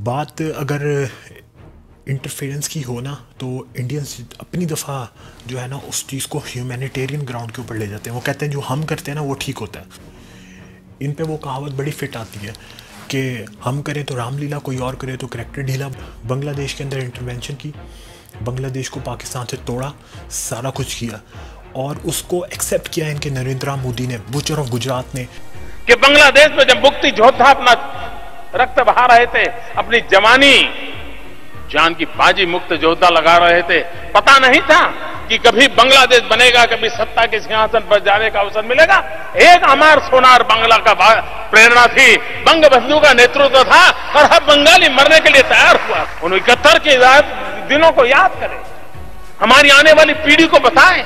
बात अगर इंटरफेरेंस की हो ना, तो इंडियंस अपनी दफ़ा जो है ना उस चीज़ को ह्यूमैनिटेरियन ग्राउंड के ऊपर ले जाते हैं। वो कहते हैं जो हम करते हैं ना वो ठीक होता है। इन पे वो कहावत बड़ी फिट आती है कि हम करें तो रामलीला, कोई और करे तो करैक्टर ढीला। बांग्लादेश के अंदर इंटरवेंशन की, बांग्लादेश को पाकिस्तान से तोड़ा, सारा कुछ किया और उसको एक्सेप्ट किया इनके नरेंद्र मोदी ने, बुचर ऑफ गुजरात ने। कि बांग्लादेश में जब मुक्ति योद्धा अपना रक्त बहा रहे थे, अपनी जवानी जान की बाजी मुक्त योद्धा लगा रहे थे, पता नहीं था कि कभी बांग्लादेश बनेगा, कभी सत्ता के सिंहासन पर जाने का अवसर मिलेगा। एक अमर सोनार बांग्ला का प्रेरणा थी, बंगबंधु का नेतृत्व था और हर बंगाली मरने के लिए तैयार हुआ। उन 71 के दिनों को याद करें, हमारी आने वाली पीढ़ी को बताएं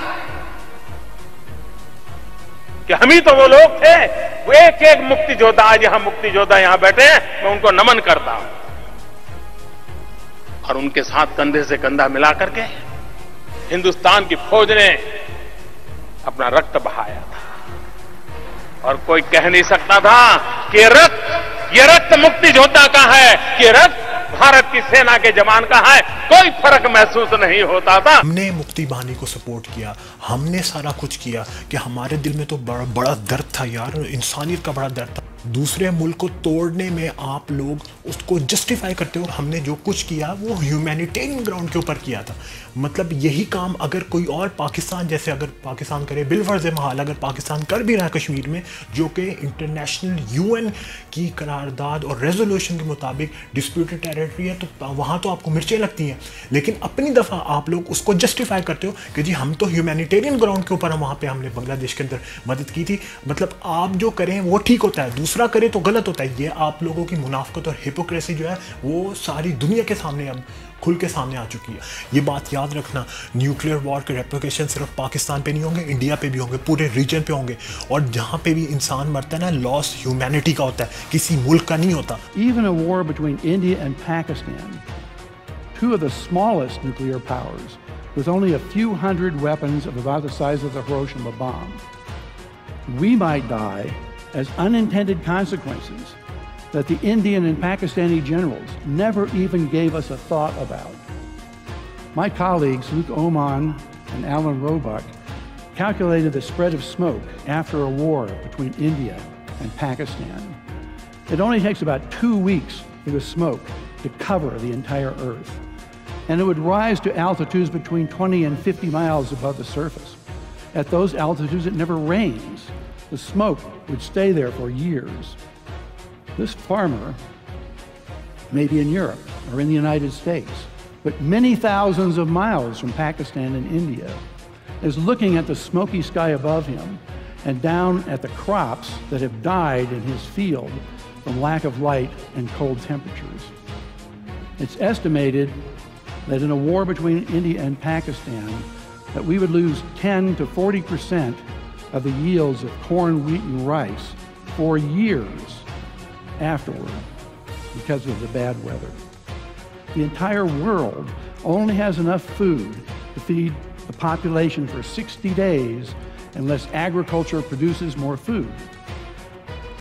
कि हम ही तो वो लोग थे। वो एक एक मुक्ति योद्धा, आज यहां मुक्ति योद्धा यहां बैठे हैं, मैं उनको नमन करता हूं। और उनके साथ कंधे से कंधा मिला करके हिंदुस्तान की फौज ने अपना रक्त बहाया था और कोई कह नहीं सकता था कि ये रक्त मुक्ति योद्धा का है, कि रक्त भारत की सेना के जवान का है। कोई फर्क महसूस नहीं होता था। हमने मुक्ति बाहिनी को सपोर्ट किया, हमने सारा कुछ किया कि हमारे दिल में तो बड़ा दर्द था यार, इंसानियत का बड़ा दर्द था। दूसरे मुल्क को तोड़ने में आप लोग उसको जस्टिफाई करते हो। हमने जो कुछ किया वो ह्यूमैनिटेरियन ग्राउंड के ऊपर किया था। मतलब यही काम अगर कोई और पाकिस्तान जैसे अगर पाकिस्तान करे, बिलफर्ज महाल अगर पाकिस्तान कर भी रहा है कश्मीर में, जो कि इंटरनेशनल यूएन की करारदाद और रेजोल्यूशन के मुताबिक डिस्प्यूटेड टेरिटरी है, तो वहाँ तो आपको मिर्चें लगती हैं। लेकिन अपनी दफ़ा आप लोग उसको जस्टिफाई करते हो कि जी हम तो ह्यूमैनिटेरियन ग्राउंड के ऊपर हम वहाँ पे हमने बांग्लादेश के अंदर मदद की थी। मतलब आप जो करें वो ठीक होता है, दूसरा करे तो गलत होता है। ये आप लोगों की मुनाफकत और हिपोक्रेसी जो है वो सारी दुनिया के सामने अब खुल के सामने आ चुकी है। ये बात याद रखना, न्यूक्लियर वॉर के रेप्लिकेशन सिर्फ पाकिस्तान पे नहीं होंगे, इंडिया पे भी होंगे, पूरे रीजन पे होंगे। और जहाँ पे भी इंसान मरता है ना, लॉस ह्यूमैनिटी का होता है, किसी मुल्क का नहीं होता। Even a war between India and Pakistan, two of the smallest nuclear powers, with only a few hundred weapons of about the size of the Hiroshima bomb, we might die as unintended consequences that the Indian and Pakistani generals never even gave us a thought about. My colleagues Luke Oman and Alan Roebuck calculated the spread of smoke after a war between India and Pakistan. It only takes about 2 weeks for the smoke to cover the entire Earth, and it would rise to altitudes between 20 and 50 miles above the surface. At those altitudes, it never rains. The smoke would stay there for years. This farmer may be in Europe or in the United States, but many thousands of miles from Pakistan and India is looking at the smoky sky above him and down at the crops that have died in his field from lack of light and cold temperatures. It's estimated that in a war between India and Pakistan, that we would lose 10 to 40% of the yields of corn, wheat, and rice for years afterward because of the bad weather. The entire world only has enough food to feed the population for 60 days unless agriculture produces more food.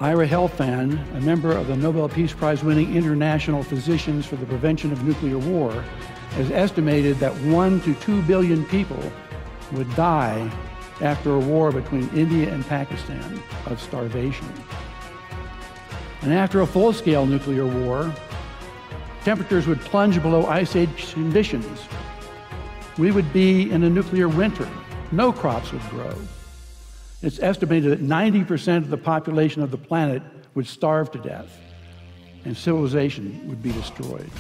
Ira Helfand, a member of the Nobel Peace Prize-winning International Physicians for the Prevention of Nuclear War, has estimated that 1 to 2 billion people would die after a war between India and Pakistan of starvation. And after a full-scale nuclear war, temperatures would plunge below ice age conditions. We would be in a nuclear winter. No crops would grow. It's estimated that 90% of the population of the planet would starve to death, and civilization would be destroyed.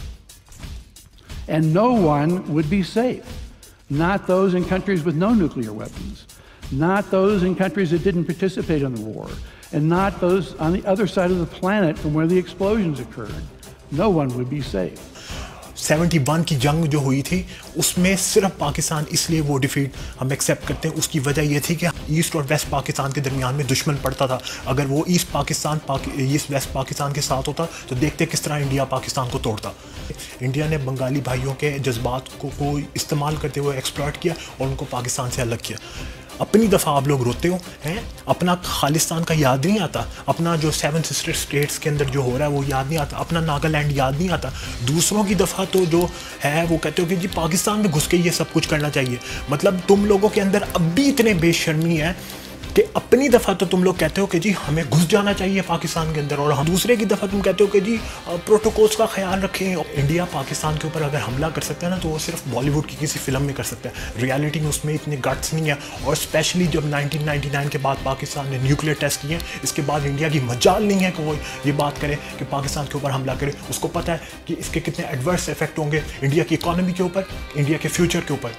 And no one would be safe. Not those in countries with no nuclear weapons, not those in countries that didn't participate in the war, and not those on the other side of the planet from where the explosions occurred. No one would be safe. 71 की जंग जो हुई थी उसमें सिर्फ पाकिस्तान इसलिए वो defeat हम एक्सेप्ट करते हैं, उसकी वजह ये थी कि ईस्ट और वेस्ट पाकिस्तान के दरमियान में दुश्मन पड़ता था। अगर वो ईस्ट वेस्ट पाकिस्तान के साथ होता तो देखते किस तरह इंडिया पाकिस्तान को तोड़ता। इंडिया ने बंगाली भाइयों के जज्बात को इस्तेमाल करते हुए एक्सप्लॉइट किया और उनको पाकिस्तान से अलग किया। अपनी दफ़ा आप लोग रोते हो हैं, अपना खालिस्तान का याद नहीं आता, अपना जो 7 सिस्टर स्टेट्स के अंदर जो हो रहा है वो याद नहीं आता, अपना नागालैंड याद नहीं आता। दूसरों की दफ़ा तो जो है वो कहते हो कि जी पाकिस्तान में घुस के ये सब कुछ करना चाहिए। मतलब तुम लोगों के अंदर अब भी इतने बेशर्मी है कि अपनी दफ़ा तो तुम लोग कहते हो कि जी हमें घुस जाना चाहिए पाकिस्तान के अंदर, और हम दूसरे की दफ़ा तुम कहते हो कि जी प्रोटोकॉल्स का ख्याल रखें। इंडिया पाकिस्तान के ऊपर अगर हमला कर सकता है ना तो वो सिर्फ बॉलीवुड की किसी फिल्म में कर सकता है, रियलिटी में उसमें इतने गट्स नहीं है। और स्पेशली जब 1999 के बाद पाकिस्तान ने न्यूक्लियर टेस्ट किए, इसके बाद इंडिया की मजाल नहीं है कि वो ये बात करे कि पाकिस्तान के ऊपर हमला करे। उसको पता है कि इसके कितने एडवर्स इफेक्ट होंगे इंडिया की इकॉनमी के ऊपर, इंडिया के फ्यूचर के ऊपर।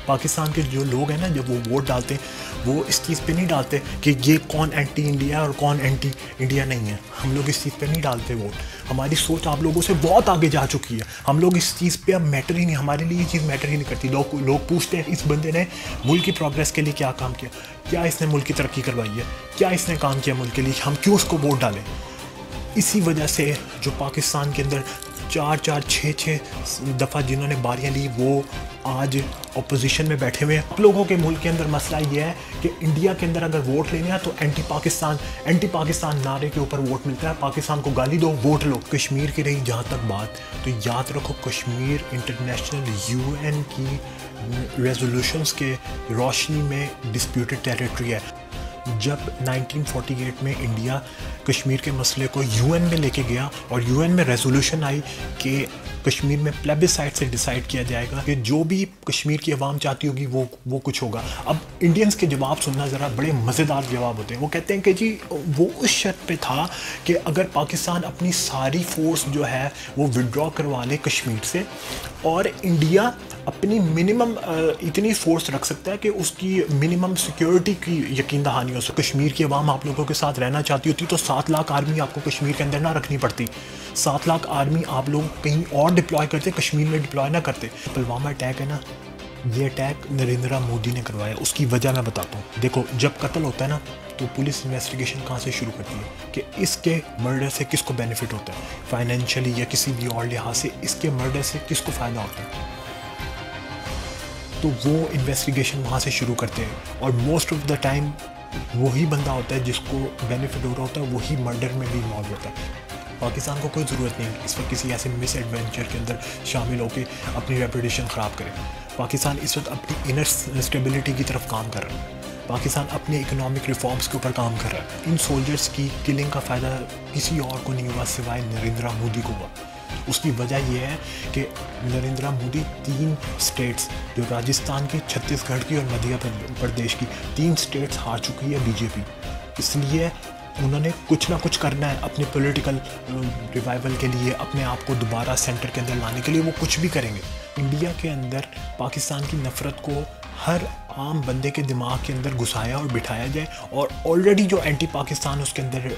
पाकिस्तान के जो लोग हैं ना, जब वो वोट डालते हैं वो इस चीज़ पे नहीं डालते कि ये कौन एंटी इंडिया और कौन एंटी इंडिया नहीं है। हम लोग इस चीज़ पे नहीं डालते वोट। हमारी सोच आप लोगों से बहुत आगे जा चुकी है। हम लोग इस चीज़ पे अब मैटर ही नहीं, हमारे लिए ये चीज़ मैटर ही नहीं करती। लोग पूछते हैं इस बंदे ने मुल्क की प्रोग्रेस के लिए क्या काम किया, क्या इसने मुल्क की तरक्की करवाई है, क्या इसने काम किया मुल्क के लिए, हम क्यों उसको वोट डालें। इसी वजह से जो पाकिस्तान के अंदर 4-4, 6-6 दफ़ा जिन्होंने बारियां ली वो आज अपोजिशन में बैठे हुए हैं। आप लोगों के मुल्क के अंदर मसला ये है कि इंडिया के अंदर अगर वोट लेने हैं तो एंटी पाकिस्तान नारे के ऊपर वोट मिलता है। पाकिस्तान को गाली दो, वोट लो। कश्मीर की रही जहाँ तक बात, तो याद रखो कश्मीर इंटरनेशनल UN की रेजोल्यूशंस के रोशनी में डिस्प्यूटेड टेरिटरी है। जब 1948 में इंडिया कश्मीर के मसले को UN में लेके गया और UN में रेजोल्यूशन आई कि कश्मीर में प्लेबिसाइट से डिसाइड किया जाएगा कि जो भी कश्मीर की आवाम चाहती होगी वो कुछ होगा। अब इंडियंस के जवाब सुनना ज़रा बड़े मज़ेदार जवाब होते हैं। वो कहते हैं कि जी वो उस शर्त पे था कि अगर पाकिस्तान अपनी सारी फोर्स जो है वो विड्रॉ करवा ले कश्मीर से और इंडिया अपनी मिनिमम इतनी फोर्स रख सकता है कि उसकी मिनिमम सिक्योरिटी की यकीन दहानी हो। कश्मीर की आवाम आप लोगों के साथ रहना चाहती होती तो 7 लाख आर्मी आपको कश्मीर के अंदर ना रखनी पड़ती। 7 लाख आर्मी आप लोग कहीं और डिप्लॉय करते, कश्मीर में डिप्लॉय ना करते। पुलवामा अटैक है ना, ये अटैक नरेंद्र मोदी ने करवाया। उसकी वजह मैं बताता हूँ। देखो, जब कत्ल होता है ना तो पुलिस इन्वेस्टिगेशन कहाँ से शुरू करती है कि इसके मर्डर से किसको बेनिफिट होता है, फाइनेंशियली या किसी भी और लिहाज से इसके मर्डर से किसको फ़ायदा होता है, तो वो इन्वेस्टिगेशन वहाँ से शुरू करते हैं। और मोस्ट ऑफ द टाइम वही बंदा होता है जिसको बेनिफिट हो रहा होता है, वही मर्डर में भी इन्वॉल्व होता है। पाकिस्तान को कोई ज़रूरत नहीं है इस वक्त किसी ऐसे मिस एडवेंचर के अंदर शामिल होकर अपनी रेपुटेशन ख़राब करे। पाकिस्तान इस वक्त अपनी इनर स्टेबिलिटी की तरफ काम कर रहा है। पाकिस्तान अपने इकोनॉमिक रिफॉर्म्स के ऊपर काम कर रहा है। इन सोल्जर्स की किलिंग का फ़ायदा किसी और को नहीं हुआ सिवाय नरेंद्र मोदी को हुआ। उसकी वजह यह है कि नरेंद्र मोदी 3 स्टेट्स, जो राजस्थान की, छत्तीसगढ़ की और मध्य प्रदेश की 3 स्टेट्स हार चुकी है बीजेपी। इसलिए उन्होंने कुछ ना कुछ करना है अपने पॉलिटिकल रिवाइवल के लिए, अपने आप को दोबारा सेंटर के अंदर लाने के लिए वो कुछ भी करेंगे। इंडिया के अंदर पाकिस्तान की नफ़रत को हर आम बंदे के दिमाग के अंदर घुसाया और बिठाया जाए, और ऑलरेडी जो एंटी पाकिस्तान उसके अंदर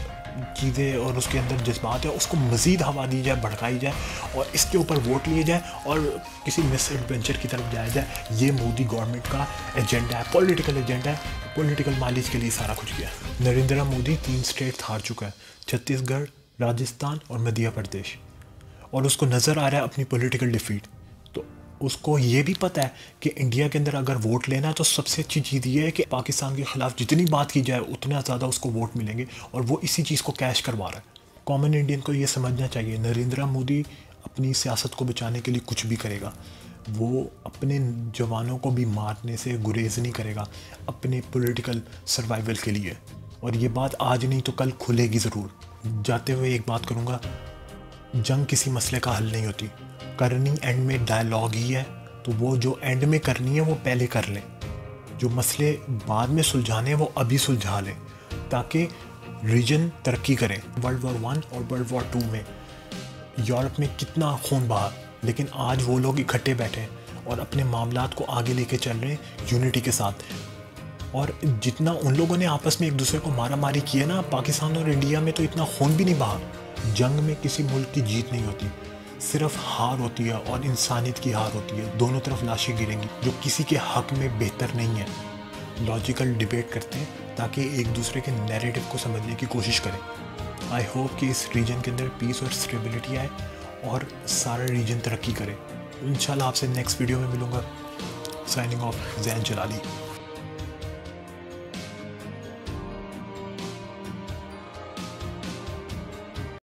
चीज़ें और उसके अंदर जज्बात है उसको मज़ीद हवा दी जाए, भड़काई जाए और इसके ऊपर वोट लिए जाए और किसी मिस एडवेंचर की तरफ जाया जाए। ये मोदी गवर्नमेंट का एजेंडा है, पॉलिटिकल एजेंडा है। पॉलिटिकल माइलेज के लिए सारा कुछ किया। नरेंद्र मोदी 3 स्टेट हार चुका है, छत्तीसगढ़, राजस्थान और मध्य प्रदेश, और उसको नज़र आ रहा है अपनी पॉलिटिकल डिफीट। तो उसको ये भी पता है कि इंडिया के अंदर अगर वोट लेना है तो सबसे अच्छी चीज़ ये है कि पाकिस्तान के ख़िलाफ़ जितनी बात की जाए उतना ज़्यादा उसको वोट मिलेंगे, और वो इसी चीज़ को कैश करवा रहा है। कॉमन इंडियन को ये समझना चाहिए, नरेंद्र मोदी अपनी सियासत को बचाने के लिए कुछ भी करेगा। वो अपने जवानों को भी मारने से गुरेज नहीं करेगा अपने पॉलिटिकल सर्वाइवल के लिए। और ये बात आज नहीं तो कल खुलेगी ज़रूर। जाते हुए एक बात करूँगा, जंग किसी मसले का हल नहीं होती, करनी एंड में डायलॉग ही है। तो वो जो एंड में करनी है वो पहले कर लें, जो मसले बाद में सुलझाने हैं वो अभी सुलझा लें, ताकि रीजन तरक्की करे। वर्ल्ड वॉर 1 और वर्ल्ड वॉर 2 में यूरोप में कितना खून बहा, लेकिन आज वो लोग इकट्ठे बैठे हैं और अपने मामलात को आगे लेके चल रहे हैं यूनिटी के साथ। और जितना उन लोगों ने आपस में एक दूसरे को मारा मारी की है ना, पाकिस्तान और इंडिया में तो इतना खून भी नहीं बहा। जंग में किसी मुल्क की जीत नहीं होती, सिर्फ हार होती है और इंसानियत की हार होती है। दोनों तरफ लाशें गिरेंगी, जो किसी के हक में बेहतर नहीं है। लॉजिकल डिबेट करते हैं ताकि एक दूसरे के नैरेटिव को समझने की कोशिश करें। आई होप कि इस रीजन के अंदर पीस और स्टेबिलिटी आए और सारा रीजन तरक्की करे। इंशाल्लाह आपसे नेक्स्ट वीडियो में मिलूँगा। साइनिंग ऑफ ज़ैन जलाली।